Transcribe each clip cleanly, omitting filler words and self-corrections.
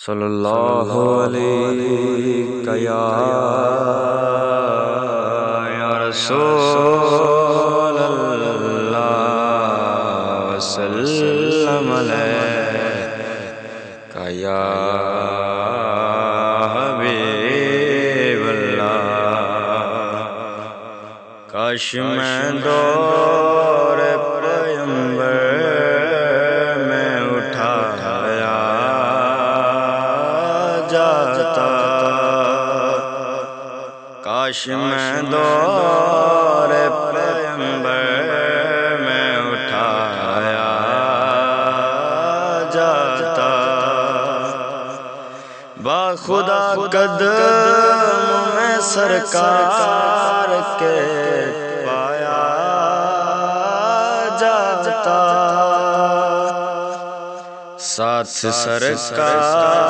صلی اللہ علیہ یا رسول اللہ وسلم علیک یا حبیب اللہ۔ کاش میں دور پیغمبر میں اٹھایا جاتا، کاش میں دور پیغمبر میں اٹھایا جاتا، باخدا قدم میں سرکار کے پایا جاتا، ساتھ سرکار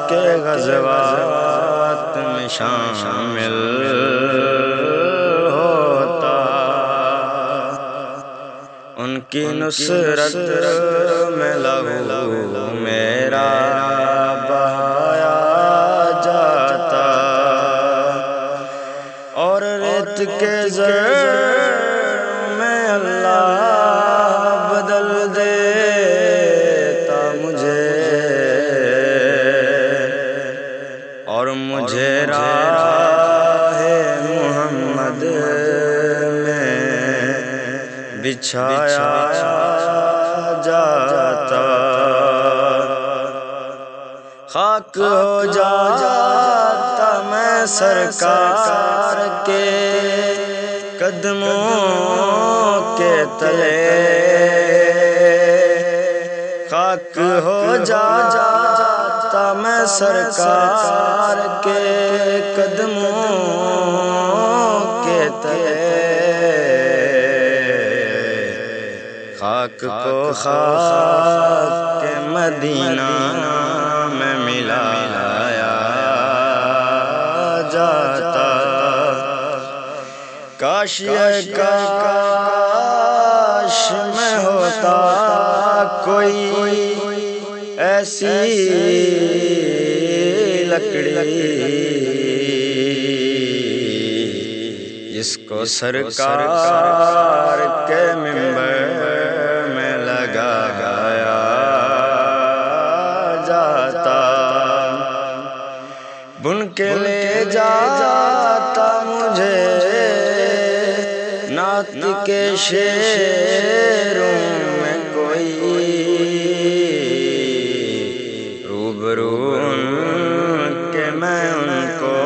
کے غزوات میں شامل ہوتا، ان کی نصرت میں لہو میرا بہایا جاتا، اور ریت کے زر میں اللہ بدل دیتا مجھے، اور مجھے راہ محمد میں بچھایا جاتا، خاک ہو جاتا میں سرکار کے قدموں کے تلے، خاک ہو جاتا میں سرکار کے قدموں کے تلے، خاک کو خاک مدینہ میں ملایا جاتا، کاش کاش میں ہوتا کوئی ایسی لکڑی جس کو سرکار کے منبر میں لگایا جاتا، بن کے لے جاتا مجھے نعت کے شعروں میں کوئی، روبرو ان کے میں ان کو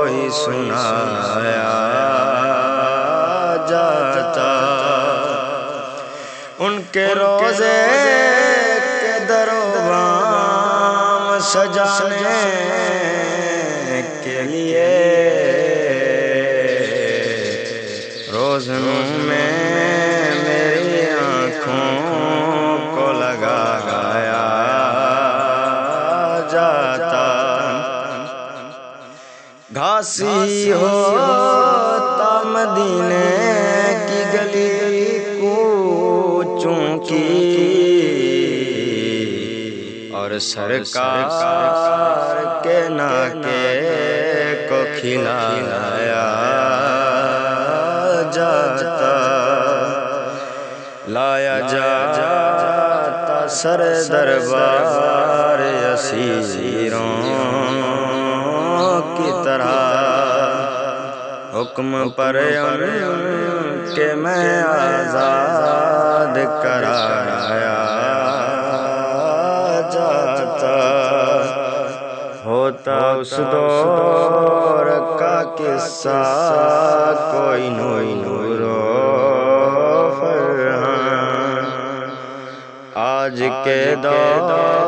ہی سنایا جاتا، ان کے روضے کے در و بام سجانے کے لیے روزنوں میں میری آنکھوں کو لگایا جاتا، گھاس ہی ہوتا مدینے کی گلی کوچوں کی، اور سرکار کے ناکے کو کھلایا جاتا، لایا جاتا سر دربار اسیروں کی طرح، حکم پر ان کے میں آزاد کرایا جاتا، ہوتا اس دور کا قصہ کوئی نور و فرحان، آج کے دور